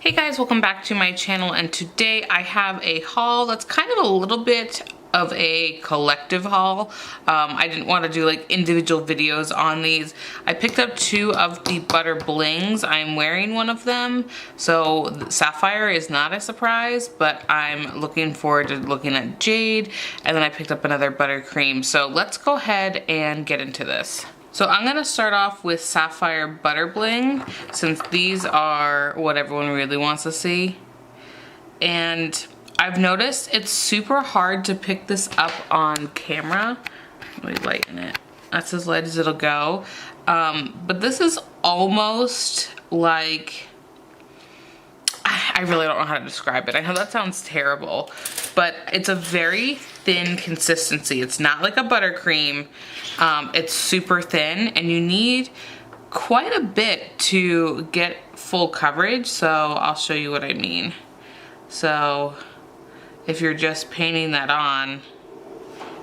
Hey guys, welcome back to my channel, and today I have a haul that's kind of a little bit of a collective haul. I didn't want to do like individual videos on these. I picked up two of the butter blings. I'm wearing one of them, so Sapphire is not a surprise, but I'm looking forward to looking at Jade, and then I picked up another buttercream. So let's go ahead and get into this. So I'm gonna start off with Sapphire Butter Bling, since these are what everyone really wants to see. And I've noticed it's super hard to pick this up on camera. Let me lighten it. That's as light as it'll go. But this is almost like, I really don't know how to describe it. I know that sounds terrible, but it's a very thin consistency. It's not like a buttercream. It's super thin, and you need quite a bit to get full coverage. So I'll show you what I mean. So if you're just painting that on,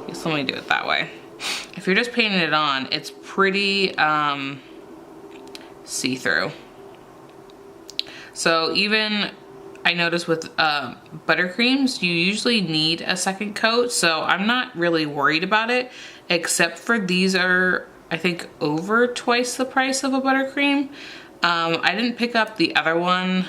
just let me do it that way. If you're just painting it on, it's pretty see-through. So even I notice with buttercreams, you usually need a second coat, so I'm not really worried about it, except for these are, I think, over twice the price of a buttercream. I didn't pick up the other one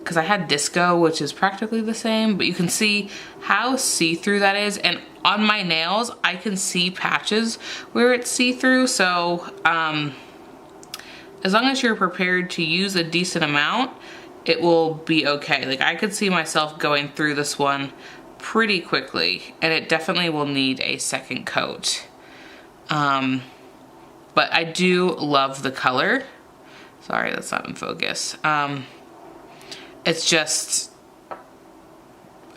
because I had Disco, which is practically the same, but you can see how see-through that is, and on my nails, I can see patches where it's see-through, so as long as you're prepared to use a decent amount, it will be okay. Like, I could see myself going through this one pretty quickly, and it definitely will need a second coat. But I do love the color. Sorry, that's not in focus. It's just,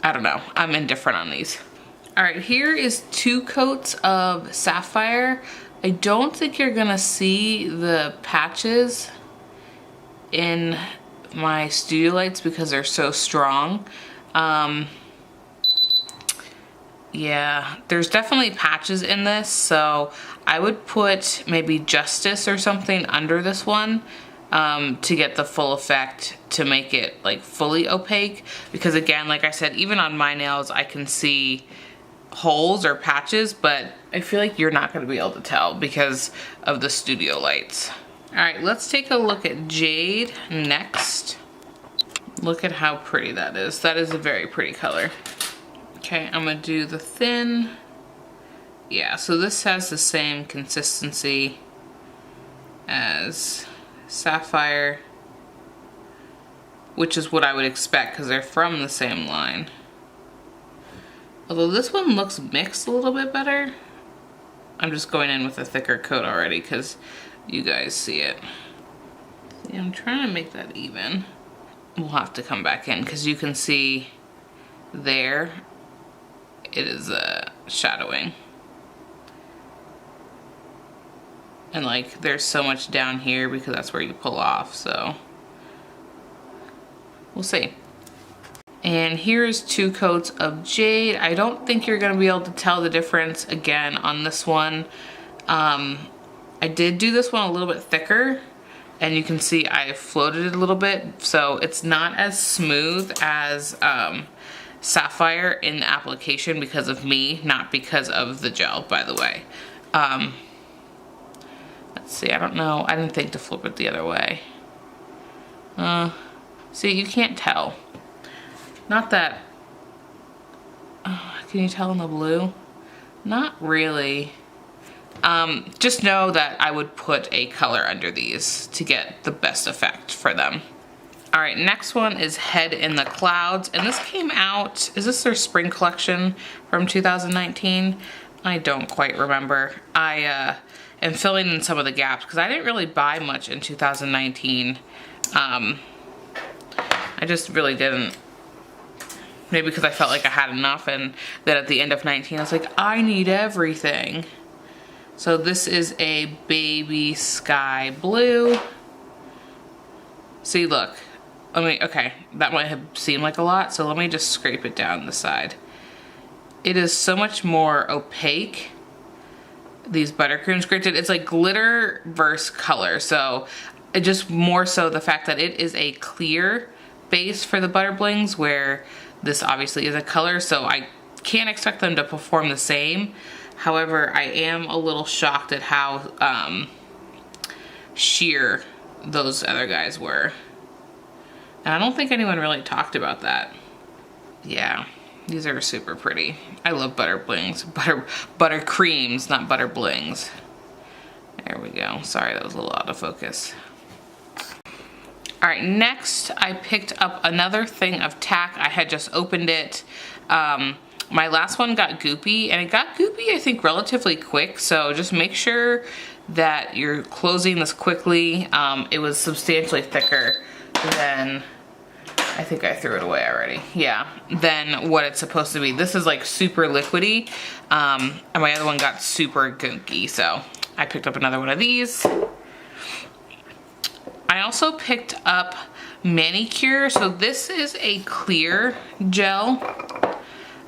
I don't know, I'm indifferent on these. All right, here is 2 coats of Sapphire. I don't think you're gonna see the patches in my studio lights because they're so strong. Yeah, there's definitely patches in this, so I would put maybe Justice or something under this one to get the full effect, to make it like fully opaque, because again, like I said, even on my nails I can see holes or patches, but I feel like you're not going to be able to tell because of the studio lights. All right, let's take a look at Jade next. Look at how pretty that is. That is a very pretty color. Okay, I'm gonna do the thin. Yeah, so this has the same consistency as Sapphire, which is what I would expect because they're from the same line. Although this one looks mixed a little bit better. I'm just going in with a thicker coat already because you guys see it. See, I'm trying to make that even. We'll have to come back in because you can see there it is shadowing. And like there's so much down here because that's where you pull off, so we'll see. And here's 2 coats of Jade. I don't think you're gonna be able to tell the difference again on this one. I did do this one a little bit thicker, and you can see I floated it a little bit, so it's not as smooth as Sapphire in the application because of me, not because of the gel, by the way. Let's see, I don't know. I didn't think to flip it the other way. See, you can't tell. Not that, can you tell in the blue? Not really. Just know that I would put a color under these to get the best effect for them. All right, next one is Head in the Clouds, and this came out, is this their spring collection from 2019? I don't quite remember. I am filling in some of the gaps because I didn't really buy much in 2019. I just really didn't. Maybe because I felt like I had enough, and then at the end of 19 I was like, I need everything. So this is a baby sky blue. See, look. Okay, that might have seemed like a lot, so let me just scrape it down the side. It is so much more opaque, these buttercreams. Granted, it's like glitter versus color, so it just more so the fact that it is a clear base for the Butter Blings, where this obviously is a color, so I can't expect them to perform the same. However, I am a little shocked at how sheer those other guys were. And I don't think anyone really talked about that. Yeah, these are super pretty. I love Butter Blings. Butter creams, not Butter Blings. There we go. Sorry, that was a little out of focus. All right, next I picked up another thing of tack. I had just opened it. My last one got goopy, and it got goopy, I think, relatively quick. So just make sure that you're closing this quickly. It was substantially thicker than, I think I threw it away already. Yeah, than what it's supposed to be. This is like super liquidy, and my other one got super gunky. So I picked up another one of these. I also picked up manicure. So this is a clear gel,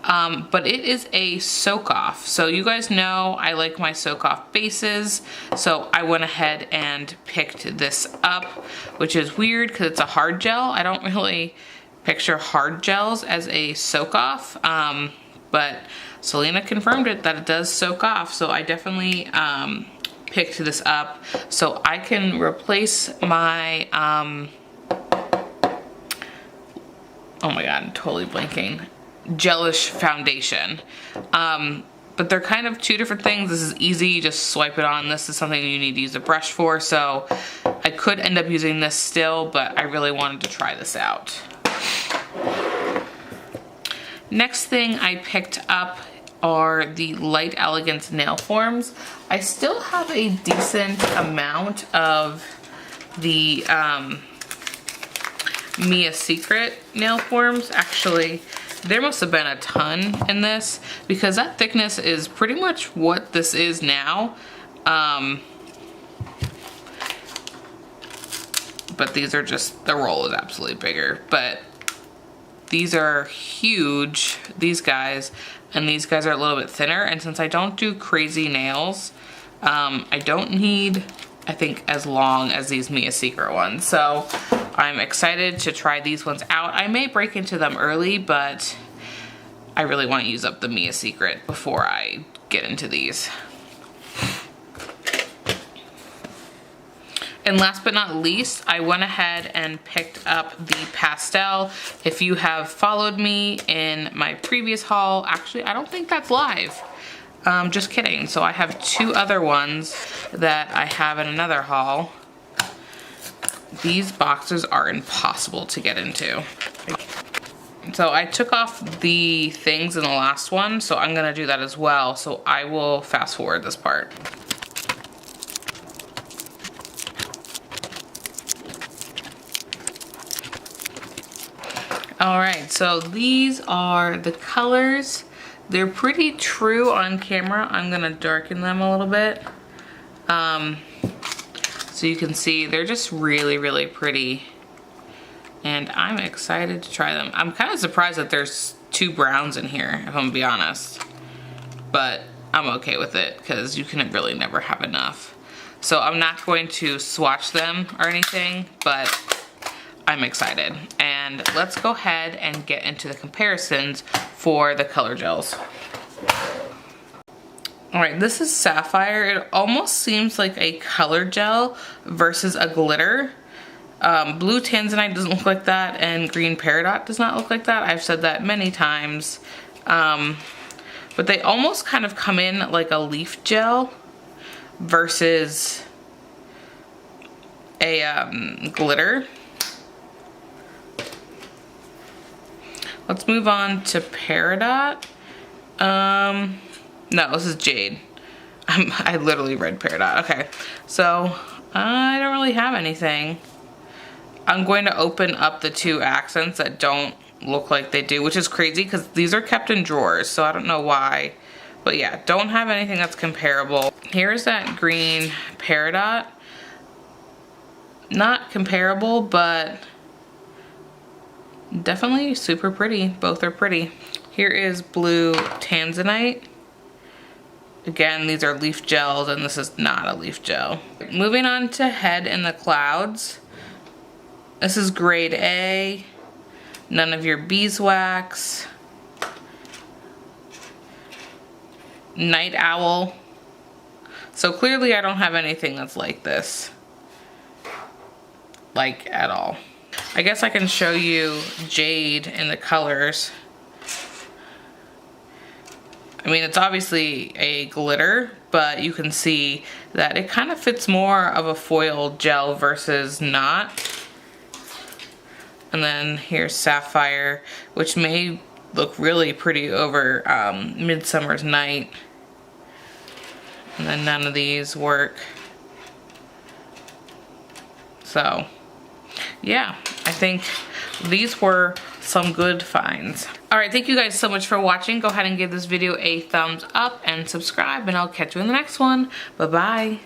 but it is a soak off. So you guys know I like my soak off bases. So I went ahead and picked this up, which is weird because it's a hard gel. I don't really picture hard gels as a soak off, but Selena confirmed it that it does soak off. So I definitely picked this up so I can replace my oh my god, I'm totally blanking, gelish foundation. But they're kind of two different things. This is easy, you just swipe it on. This is something you need to use a brush for, so I could end up using this still, but I really wanted to try this out. Next thing I picked up are the Light Elegance nail forms. I still have a decent amount of the Mia Secret nail forms. Actually, there must have been a ton in this because that thickness is pretty much what this is now. But these are just, the roll is absolutely bigger. But these are huge, these guys. And these guys are a little bit thinner, and since I don't do crazy nails, I don't need, I think, as long as these Mia Secret ones. So I'm excited to try these ones out. I may break into them early, but I really want to use up the Mia Secret before I get into these. And last but not least, I went ahead and picked up the pastel. If you have followed me in my previous haul, actually, I don't think that's live. Just kidding. So I have two other ones that I have in another haul. These boxes are impossible to get into. So I took off the things in the last one, so I'm gonna do that as well. So I will fast forward this part. All right, so these are the colors. They're pretty true on camera. I'm gonna darken them a little bit. So you can see they're just really, really pretty. And I'm excited to try them. I'm kind of surprised that there's two browns in here, if I'm gonna be honest. But I'm okay with it because you can really never have enough. So I'm not going to swatch them or anything, but I'm excited. And let's go ahead and get into the comparisons for the color gels. All right, this is Sapphire. It almost seems like a color gel versus a glitter. Blue Tanzanite doesn't look like that, and green Peridot does not look like that. I've said that many times. But they almost kind of come in like a leaf gel versus a glitter. Let's move on to Peridot. No, this is Jade. I literally read Peridot. Okay, so I don't really have anything. I'm going to open up the two accents that don't look like they do, which is crazy because these are kept in drawers, so I don't know why. But yeah, don't have anything that's comparable. Here's that green Peridot. Not comparable, but definitely super pretty. Both are pretty. Here is blue Tanzanite. Again, these are leaf gels, and this is not a leaf gel. Moving on to Head in the Clouds. This is grade A. None of your beeswax. Night owl. So clearly I don't have anything that's like this. Like at all. I guess I can show you Jade in the colors. I mean, it's obviously a glitter, but you can see that it kind of fits more of a foil gel versus not. And then here's Sapphire, which may look really pretty over Midsummer's Night. And then none of these work. So, yeah, I think these were some good finds. Alright, thank you guys so much for watching. Go ahead and give this video a thumbs up and subscribe, and I'll catch you in the next one. Bye-bye.